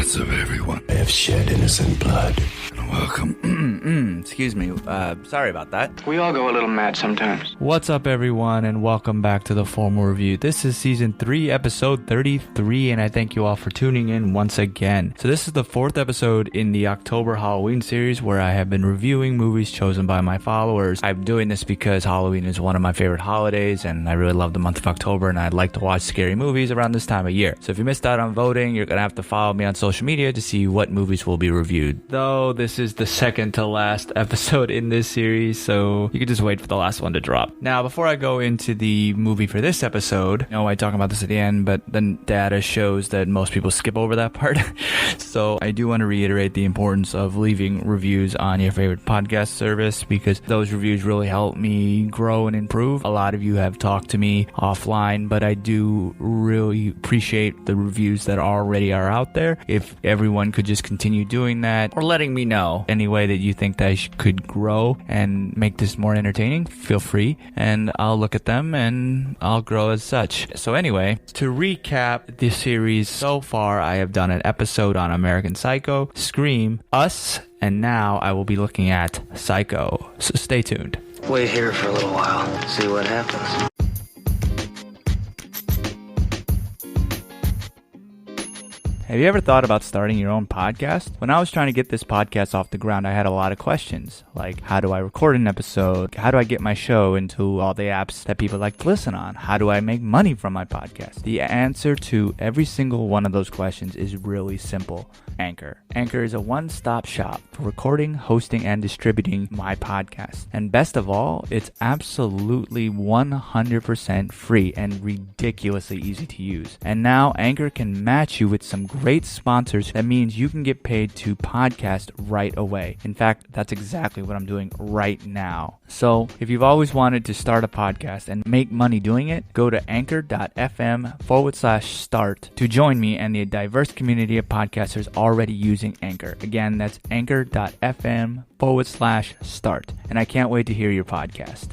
What's up, everyone? I have shed innocent blood. Welcome. Excuse me. Sorry about that. We all go a little mad sometimes. What's up, everyone, and welcome back to the Formal Review. This is Season 3, Episode 33, and I thank you all for tuning in once again. So this is the 4th episode in the October Halloween series where I have been reviewing movies chosen by my followers. I'm doing this because Halloween is one of my favorite holidays, and I really love the month of October, and I'd like to watch scary movies around this time of year. So if you missed out on voting, you're going to have to follow me on social media to see what movies will be reviewed. Though this is the second to last episode in this series, so you can just wait for the last one to drop. Now, before I go into the movie for this episode, I know I talk about this at the end, but the data shows that most people skip over that part. So I do want to reiterate the importance of leaving reviews on your favorite podcast service, because those reviews really help me grow and improve. A lot of you have talked to me offline, but I do really appreciate the reviews that already are out there. If everyone could just continue doing that, or letting me know any way that you think that I could grow and make this more entertaining, feel free, and I'll look at them and I'll grow as such. So anyway, to recap the series so far, I have done an episode on American Psycho, Scream, Us, and now I will be looking at Psycho. So stay tuned. Wait here for a little while, see what happens. Have you ever thought about starting your own podcast? When I was trying to get this podcast off the ground, I had a lot of questions, like how do I record an episode? How do I get my show into all the apps that people like to listen on? How do I make money from my podcast? The answer to every single one of those questions is really simple. Anchor. Anchor is a one-stop shop for recording, hosting, and distributing my podcast. And best of all, it's absolutely 100% free and ridiculously easy to use. And now Anchor can match you with some great sponsors. That means you can get paid to podcast right away. In fact, that's exactly what I'm doing right now. So if you've always wanted to start a podcast and make money doing it, go to anchor.fm/start to join me and the diverse community of podcasters already using Anchor. Again, that's anchor.fm/start. And I can't wait to hear your podcast.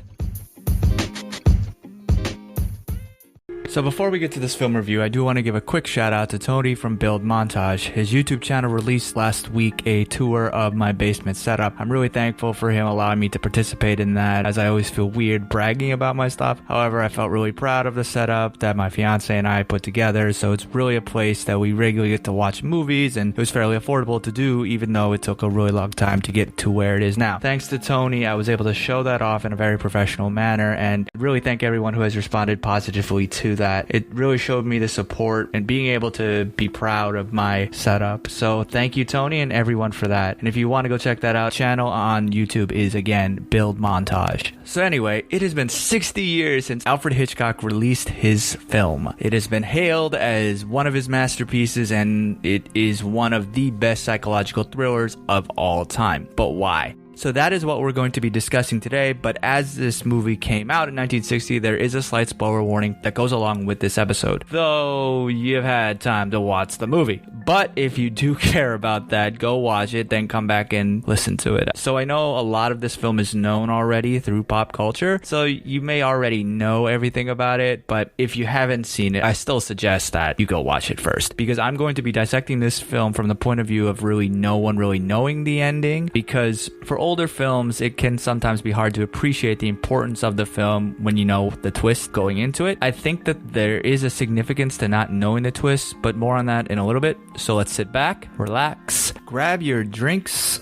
So before we get to this film review, I do want to give a quick shout out to Tony from Build Montage. His YouTube channel released last week a tour of my basement setup. I'm really thankful for him allowing me to participate in that, as I always feel weird bragging about my stuff. However, I felt really proud of the setup that my fiance and I put together, so it's really a place that we regularly get to watch movies, and it was fairly affordable to do, even though it took a really long time to get to where it is now. Thanks to Tony, I was able to show that off in a very professional manner, and really thank everyone who has responded positively to that. It really showed me the support and being able to be proud of my setup. So thank you, Tony, and everyone for that. And if you want to go check that out, channel on YouTube is, again, Build Montage. So anyway, it has been 60 years since Alfred Hitchcock released his film. It has been hailed as one of his masterpieces, and it is one of the best psychological thrillers of all time. But why? So that is what we're going to be discussing today, but as this movie came out in 1960, there is a slight spoiler warning that goes along with this episode, though you've had time to watch the movie. But if you do care about that, go watch it, then come back and listen to it. So I know a lot of this film is known already through pop culture, so you may already know everything about it, but if you haven't seen it, I still suggest that you go watch it first, because I'm going to be dissecting this film from the point of view of really no one really knowing the ending, because for older films, it can sometimes be hard to appreciate the importance of the film when you know the twist going into it. I think that there is a significance to not knowing the twist, but more on that in a little bit. So let's sit back, relax, grab your drinks,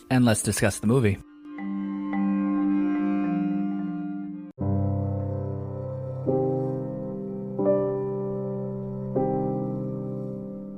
and let's discuss the movie.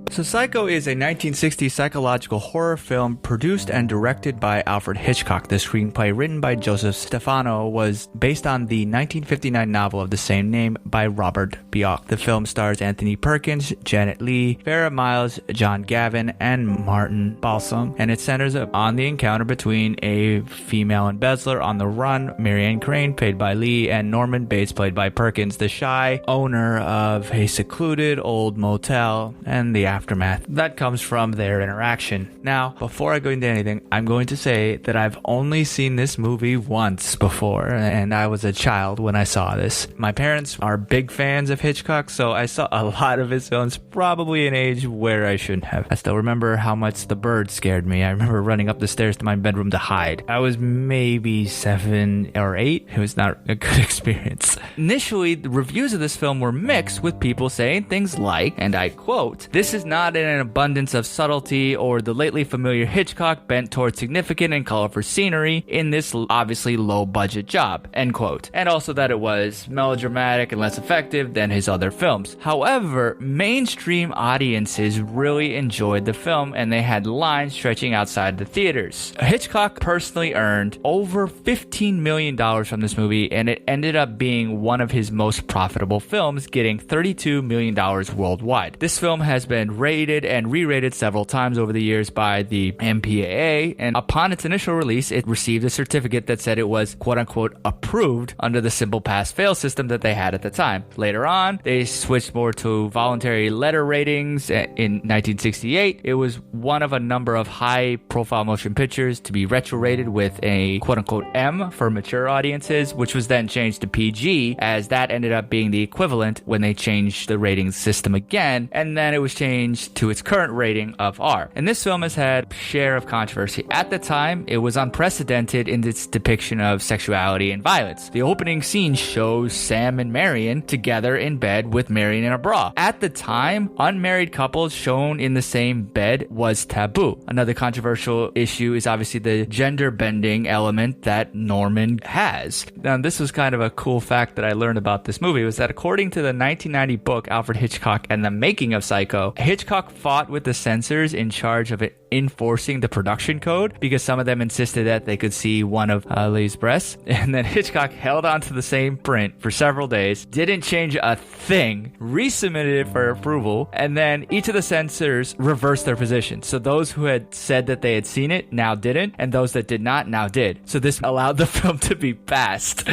So Psycho is a 1960 psychological horror film produced and directed by Alfred Hitchcock. The screenplay, written by Joseph Stefano, was based on the 1959 novel of the same name by Robert Bloch. The film stars Anthony Perkins, Janet Leigh, Farrah Miles, John Gavin, and Martin Balsam, and it centers on the encounter between a female embezzler on the run, Marianne Crane, played by Leigh, and Norman Bates, played by Perkins, the shy owner of a secluded old motel, and the aftermath aftermath that comes from their interaction. Now, before I go into anything, I'm going to say that I've only seen this movie once before, and I was a child when I saw this. My parents are big fans of Hitchcock, so I saw a lot of his films, probably an age where I shouldn't have. I still remember how much The Bird scared me. I remember running up the stairs to my bedroom to hide. I was maybe 7 or 8. It was not a good experience. Initially, the reviews of this film were mixed, with people saying things like, and I quote, "This is not an abundance of subtlety or the lately familiar Hitchcock bent towards significant and colorful scenery in this obviously low-budget job," end quote. And also that it was melodramatic and less effective than his other films. However, mainstream audiences really enjoyed the film, and they had lines stretching outside the theaters. Hitchcock personally earned over $15 million from this movie, and it ended up being one of his most profitable films, getting $32 million worldwide. This film has been rated and re-rated several times over the years by the MPAA, and upon its initial release, it received a certificate that said it was quote-unquote approved under the simple pass-fail system that they had at the time. Later on, they switched more to voluntary letter ratings. In 1968, it was one of a number of high-profile motion pictures to be retro-rated with a quote-unquote M for mature audiences, which was then changed to PG, as that ended up being the equivalent when they changed the rating system again, and then it was changed to its current rating of R. And this film has had a share of controversy. At the time, it was unprecedented in its depiction of sexuality and violence. The opening scene shows Sam and Marion together in bed with Marion in a bra. At the time, unmarried couples shown in the same bed was taboo. Another controversial issue is obviously the gender bending element that Norman has. Now, this was kind of a cool fact that I learned about this movie, was that according to the 1990 book Alfred Hitchcock and the Making of Psycho, Hitchcock fought with the censors in charge of enforcing the production code because some of them insisted that they could see one of Lee's breasts, and then Hitchcock held on to the same print for several days, didn't change a thing, resubmitted it for approval, and then each of the censors reversed their position. So those who had said that they had seen it now didn't, and those that did not now did. So this allowed the film to be passed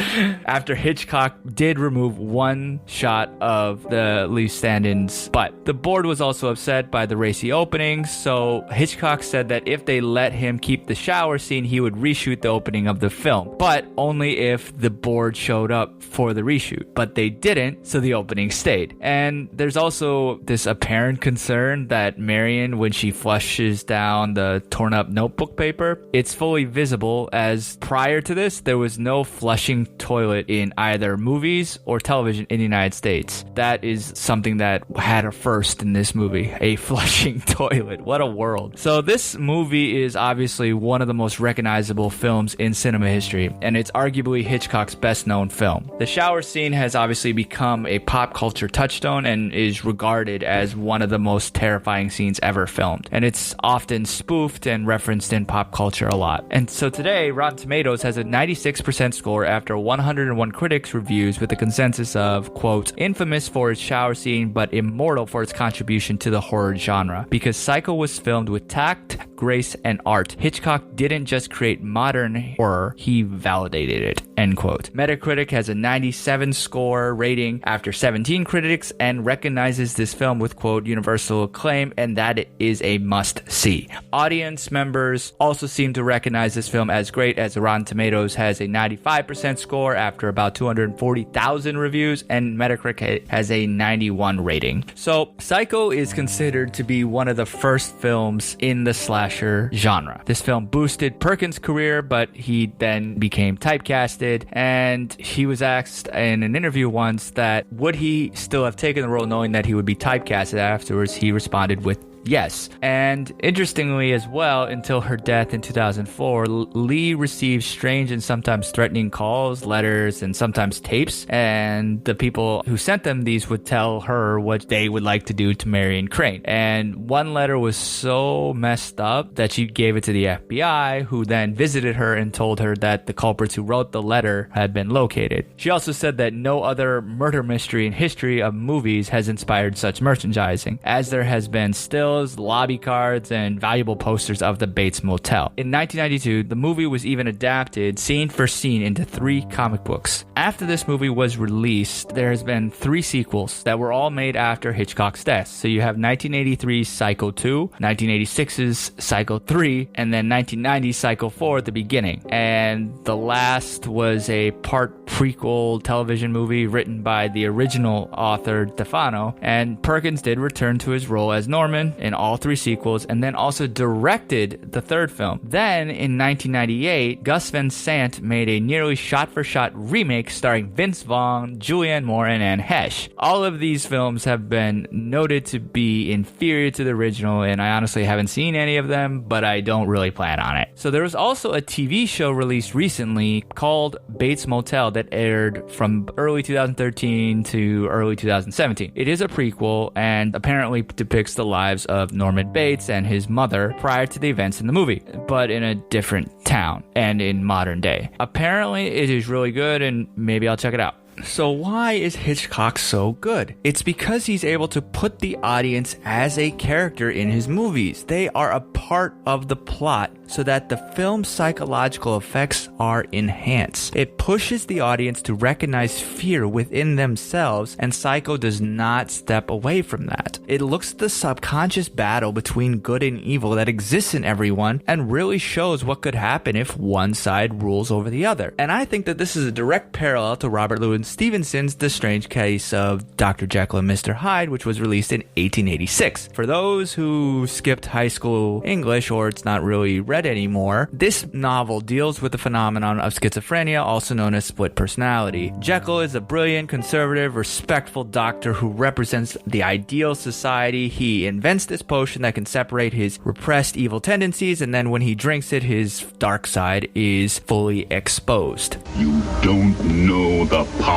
after Hitchcock did remove one shot of the Lee stand-ins butt. The board was also upset by the racy opening, so Hitchcock said that if they let him keep the shower scene, he would reshoot the opening of the film, but only if the board showed up for the reshoot. But they didn't, so the opening stayed. And there's also this apparent concern that Marion, when she flushes down the torn up notebook paper, it's fully visible, as prior to this, there was no flushing toilet in either movies or television in the United States. That is something that had a first in this movie, a flushing toilet. What a world. So this movie is obviously one of the most recognizable films in cinema history, and it's arguably Hitchcock's best known film. The shower scene has obviously become a pop culture touchstone and is regarded as one of the most terrifying scenes ever filmed. And it's often spoofed and referenced in pop culture a lot. And so today, Rotten Tomatoes has a 96% score after 101 critics reviews, with a consensus of, quote, infamous for its shower scene, but immortal for its contribution to the horror genre. Because Psycho was filmed with tact, grace, and art, Hitchcock didn't just create modern horror, he validated it, end quote. Metacritic has a 97 score rating after 17 critics and recognizes this film with, quote, universal acclaim, and that it is a must-see. Audience members also seem to recognize this film as great, as Rotten Tomatoes has a 95% score after about 240,000 reviews, and Metacritic has a 91 rating. So, Psycho is considered to be one of the first films in the slasher genre. This film boosted Perkins' career, but he then became typecasted, and he was asked in an interview once that would he still have taken the role knowing that he would be typecasted afterwards. He responded with yes. And interestingly as well, until her death in 2004, Lee received strange and sometimes threatening calls, letters, and sometimes tapes. And the people who sent them these would tell her what they would like to do to Marion Crane. And one letter was so messed up that she gave it to the FBI, who then visited her and told her that the culprits who wrote the letter had been located. She also said that no other murder mystery in history of movies has inspired such merchandising, as there has been still bills, lobby cards, and valuable posters of the Bates Motel. In 1992, the movie was even adapted scene for scene into 3 comic books. After this movie was released, there has been 3 sequels that were all made after Hitchcock's death. So you have 1983's Psycho 2, 1986's Psycho 3, and then 1990's Psycho 4 at the beginning. And the last was a part prequel television movie written by the original author Stefano, and Perkins did return to his role as Norman in all 3 sequels, and then also directed the 3rd film. Then in 1998, Gus Van Sant made a nearly shot-for-shot remake starring Vince Vaughn, Julianne Moore, and Anne Heche. All of these films have been noted to be inferior to the original, and I honestly haven't seen any of them, but I don't really plan on it. So there was also a TV show released recently called Bates Motel that aired from early 2013 to early 2017. It is a prequel and apparently depicts the lives of Norman Bates and his mother prior to the events in the movie, but in a different town and in modern day. Apparently it is really good, and maybe I'll check it out. So why is Hitchcock so good? It's because he's able to put the audience as a character in his movies. They are a part of the plot so that the film's psychological effects are enhanced. It pushes the audience to recognize fear within themselves, and Psycho does not step away from that. It looks at the subconscious battle between good and evil that exists in everyone and really shows what could happen if one side rules over the other. And I think that this is a direct parallel to Robert Louis Stevenson's The Strange Case of Dr. Jekyll and Mr. Hyde, which was released in 1886. For those who skipped high school English or it's not really read anymore, this novel deals with the phenomenon of schizophrenia, also known as split personality. Jekyll is a brilliant, conservative, respectful doctor who represents the ideal society. He invents this potion that can separate his repressed evil tendencies, and then when he drinks it, his dark side is fully exposed. You don't know the power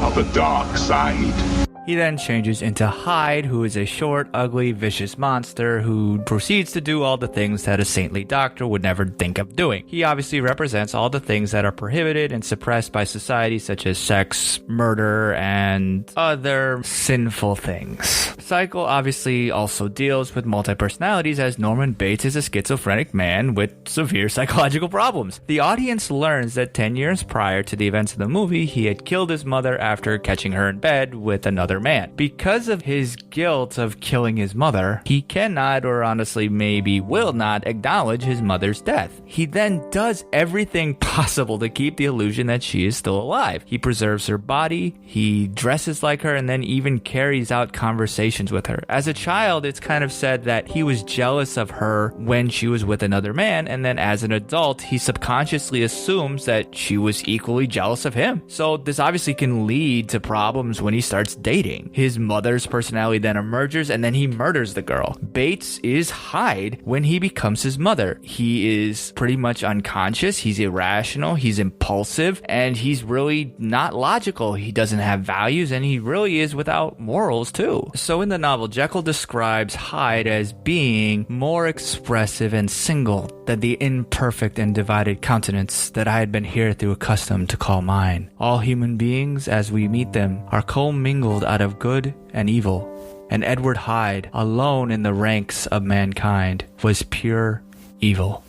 of the dark side. He then changes into Hyde, who is a short, ugly, vicious monster who proceeds to do all the things that a saintly doctor would never think of doing. He obviously represents all the things that are prohibited and suppressed by society, such as sex, murder, and other sinful things. Psycho obviously also deals with multi-personalities, as Norman Bates is a schizophrenic man with severe psychological problems. The audience learns that 10 years prior to the events of the movie, he had killed his mother after catching her in bed with another man. Because of his guilt of killing his mother, he cannot, or honestly maybe will not, acknowledge his mother's death. He then does everything possible to keep the illusion that she is still alive. He preserves her body, he dresses like her, and then even carries out conversations with her. As a child, it's kind of said that he was jealous of her when she was with another man, and then as an adult, he subconsciously assumes that she was equally jealous of him. So this obviously can lead to problems when he starts dating. His mother's personality then emerges, and then he murders the girl. Bates is Hyde when he becomes his mother. He is pretty much unconscious, he's irrational, he's impulsive, and he's really not logical. He doesn't have values, and he really is without morals too. So in the novel, Jekyll describes Hyde as being more expressive and single than the imperfect and divided countenance that I had been hitherto accustomed to call mine. All human beings, as we meet them, are commingled out of good and evil, and Edward Hyde, alone in the ranks of mankind, was pure evil.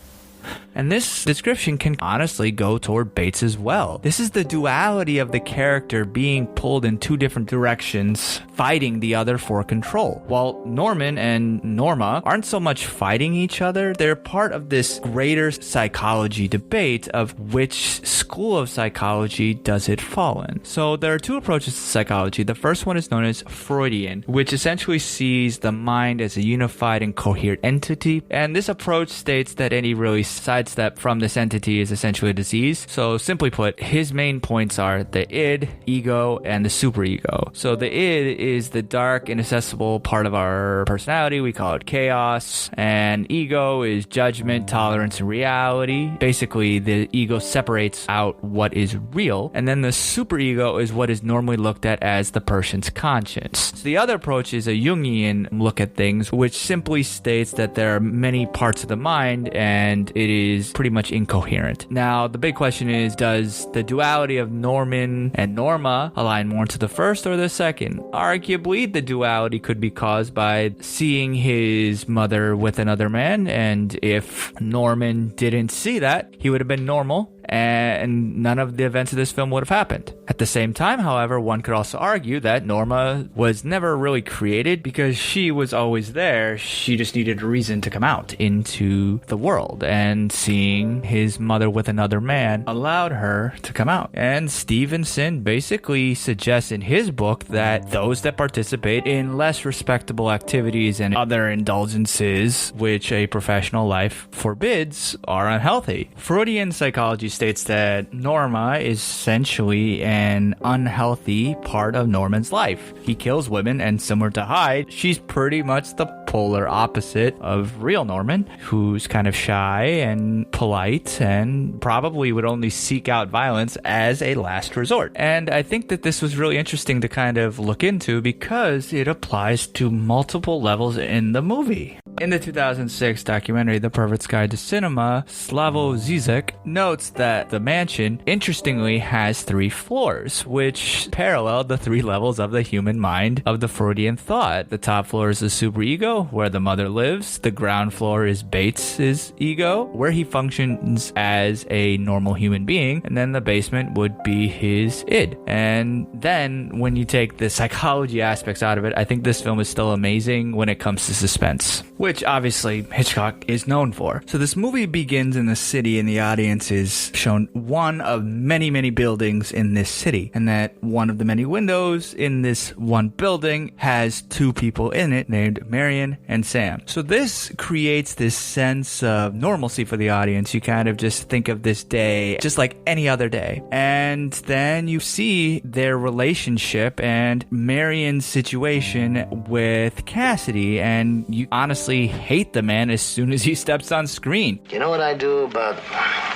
And this description can honestly go toward Bates as well. This is the duality of the character being pulled in 2 different directions, fighting the other for control. While Norman and Norma aren't so much fighting each other, they're part of this greater psychology debate of which school of psychology does it fall in. So there are 2 approaches to psychology. The first one is known as Freudian, which essentially sees the mind as a unified and coherent entity. And this approach states that any really sidestep from this entity is essentially a disease. So simply put, his main points are the id, ego, and the superego. So the id is the dark, inaccessible part of our personality. We call it chaos. And ego is judgment, tolerance, and reality. Basically, the ego separates out what is real. And then the superego is what is normally looked at as the person's conscience. So the other approach is a Jungian look at things, which simply states that there are many parts of the mind, and it is pretty much incoherent. Now, the big question is, does the duality of Norman and Norma align more to the first or the second? Arguably, the duality could be caused by seeing his mother with another man, and if Norman didn't see that, he would have been normal, and none of the events of this film would have happened. At the same time, however, one could also argue that Norma was never really created because she was always there. She just needed a reason to come out into the world, and seeing his mother with another man allowed her to come out. And Stevenson basically suggests in his book that those that participate in less respectable activities and other indulgences which a professional life forbids are unhealthy. Freudian psychology states that Norma is essentially an unhealthy part of Norman's life. He kills women, and similar to Hyde, she's pretty much the polar opposite of real Norman, who's kind of shy and polite and probably would only seek out violence as a last resort. And I think that this was really interesting to kind of look into because it applies to multiple levels in the movie. In the 2006 documentary The Pervert's Guide to Cinema, Slavoj Zizek notes that the mansion, interestingly, has 3 floors, which parallel the 3 levels of the human mind of the Freudian thought. The top floor is the superego, where the mother lives. The ground floor is Bates's ego, where he functions as a normal human being. And then the basement would be his id. And then when you take the psychology aspects out of it, I think this film is still amazing when it comes to suspense, which obviously Hitchcock is known for. So this movie begins in the city, and the audience is shown one of many, many buildings in this city. And that one of the many windows in this one building has 2 people in it named Marion and Sam. So this creates this sense of normalcy for the audience. You kind of just think of this day just like any other day. And then you see their relationship and Marion's situation with Cassidy, and you honestly hate the man as soon as he steps on screen. You know what I do about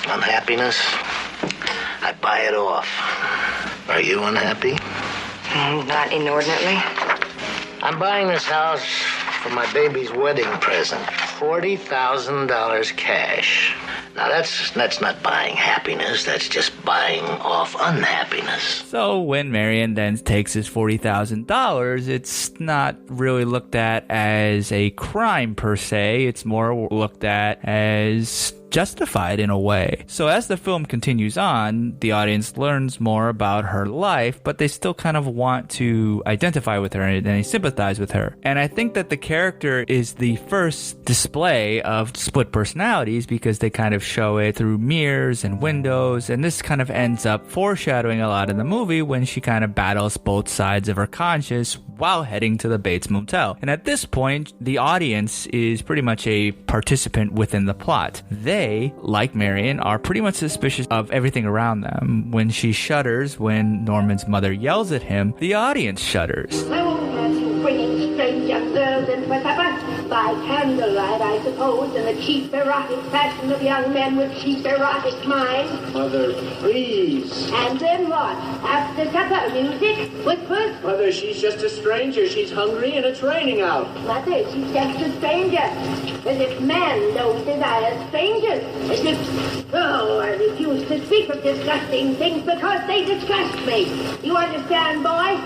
unhappiness? I buy it off. Are you unhappy? Not inordinately. I'm buying this house for my baby's wedding present. $40,000 cash. Now that's not buying happiness, that's just buying off unhappiness. So when Marion then takes his $40,000, it's not really looked at as a crime per se, it's more looked at as justified in a way. So as the film continues on, the audience learns more about her life, but they still kind of want to identify with her and they sympathize with her. And I think that the character is the first display of split personalities because they kind of show it through mirrors and windows, and this kind of ends up foreshadowing a lot in the movie when she kind of battles both sides of her conscience while heading to the Bates Motel. And at this point, the audience is pretty much a participant within the plot. They, like Marion, are pretty much suspicious of everything around them. When she shudders when Norman's mother yells at him, the audience shudders. So have you bringing strange young girls into a supper? By candlelight, I suppose, in the cheap erotic fashion of young men with cheap erotic minds. Mother, please. And then what? After supper, music, whispers? Mother, she's just a stranger. She's hungry and it's raining out. Mother, she's just a stranger. As if men don't desire strangers. As if, oh, I refuse to speak of disgusting things because they disgust me. You understand, boy?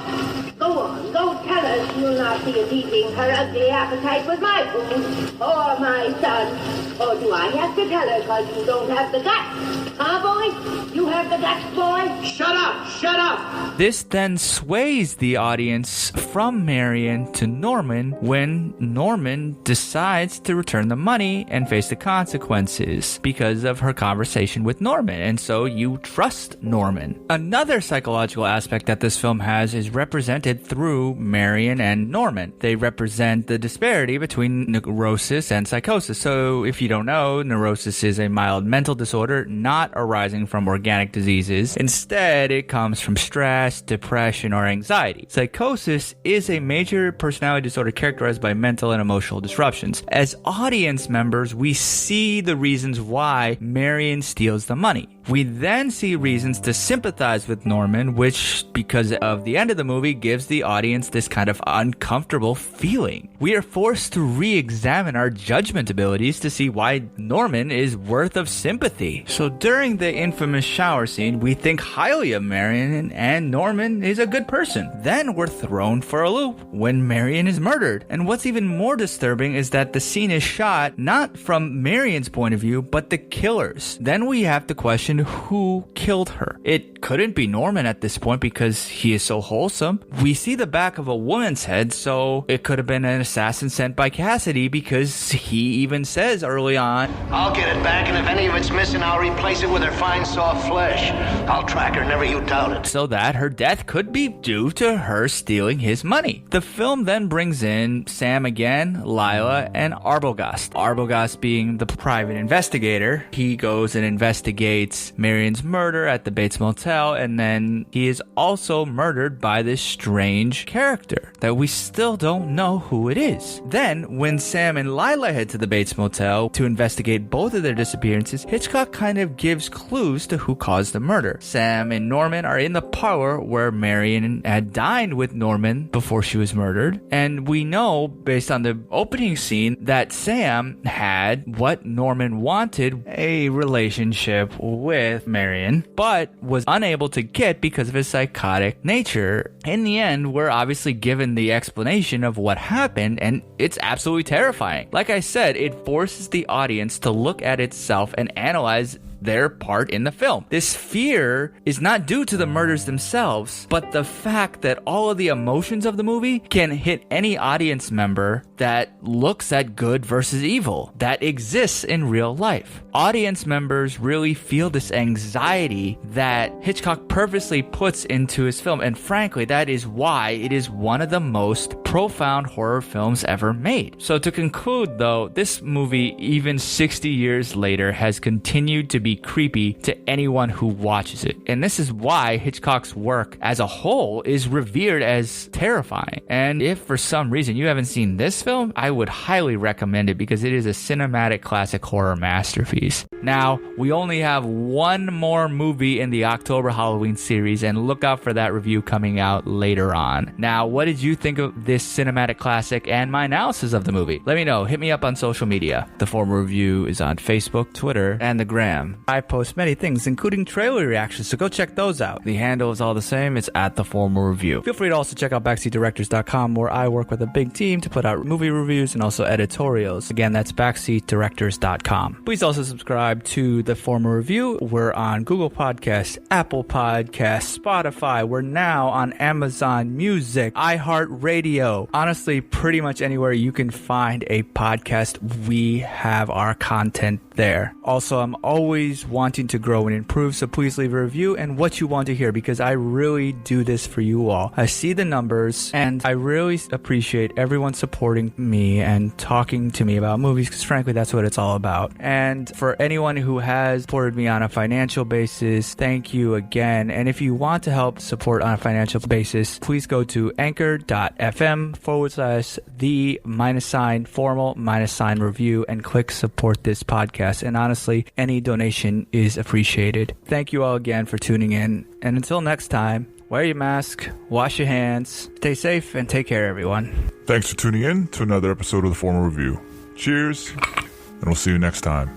Go on, go tell her she'll not be appeasing her ugly appetite with my food, or my son. Or do I have to tell her because you don't have the guts? Huh, boy? You have the guts, boy? Shut up! Shut up! This then sways the audience from Marion to Norman when Norman decides to return the money and face the consequences because of her conversation with Norman, and so you trust Norman. Another psychological aspect that this film has is represented through Marion and Norman. They represent the disparity between neurosis and psychosis. So if you don't know, neurosis is a mild mental disorder not arising from organic diseases. Instead, it comes from stress, depression, or anxiety. Psychosis is a major personality disorder characterized by mental and emotional disruptions. As audience members, we see the reasons why Marion steals the money. We then see reasons to sympathize with Norman, which, because of the end of the movie, gives the audience this kind of uncomfortable feeling. We are forced to re-examine our judgment abilities to see why Norman is worth of sympathy. So during the infamous shower scene, we think highly of Marion, and Norman is a good person. Then we're thrown for a loop when Marion is murdered. And what's even more disturbing is that the scene is shot not from Marion's point of view, but the killer's. Then we have to question who killed her. It couldn't be Norman at this point because he is so wholesome. We see the back of a woman's head, so it could have been an assassin sent by Cassidy because he even says early on, I'll get it back, and if any of it's missing, I'll replace it with her fine, soft flesh. I'll track her, never you doubt it. so that her death could be due to her stealing his money. The film then brings in Sam again, Lila, and Arbogast. Arbogast being the private investigator. He goes and investigates Marion's murder at the Bates Motel, and then he is also murdered by this strange character that we still don't know who it is. Then, when Sam and Lila head to the Bates Motel to investigate both of their disappearances, Hitchcock kind of gives clues to who caused the murder. Sam and Norman are in the parlor where Marion had dined with Norman before she was murdered, and we know, based on the opening scene, that Sam had what Norman wanted, a relationship with Marion, but was unable to get because of his psychotic nature. In the end, we're obviously given the explanation of what happened, and it's absolutely terrifying. Like I said, it forces the audience to look at itself and analyze their part in the film. This fear is not due to the murders themselves, but the fact that all of the emotions of the movie can hit any audience member that looks at good versus evil that exists in real life. Audience members really feel this anxiety that Hitchcock purposely puts into his film, and frankly, that is why it is one of the most profound horror films ever made. So to conclude though, this movie, even 60 years later, has continued to be creepy to anyone who watches it. And this is why Hitchcock's work as a whole is revered as terrifying. And if for some reason you haven't seen this film, I would highly recommend it because it is a cinematic classic horror masterpiece. Now, we only have one more movie in the October Halloween series, and look out for that review coming out later on. Now, what did you think of this cinematic classic and my analysis of the movie? Let me know. Hit me up on social media. The Former Review is on Facebook, Twitter, and the Gram. I post many things, including trailer reactions, so go check those out. The handle is all the same. It's at The Former Review. Feel free to also check out backseatdirectors.com, where I work with a big team to put out movie reviews and also editorials. Again, that's backseatdirectors.com. Please also subscribe to The Former Review. We're on Google Podcasts, Apple Podcasts, Spotify. We're now on Amazon Music, iHeartRadio. Honestly, pretty much anywhere you can find a podcast, we have our content there. Also, I'm always wanting to grow and improve, so please leave a review and what you want to hear, because I really do this for you all. I see the numbers, and I really appreciate everyone supporting me and talking to me about movies, because frankly, that's what it's all about. And for anyone who has supported me on a financial basis, thank you again. And if you want to help support on a financial basis, please go to anchor.fm/the-formal-review and click support this podcast. And honestly, any donation is appreciated. Thank you all again for tuning in. And until next time, wear your mask, wash your hands, stay safe, and take care, everyone. Thanks for tuning in to another episode of The Former Review. Cheers, and we'll see you next time.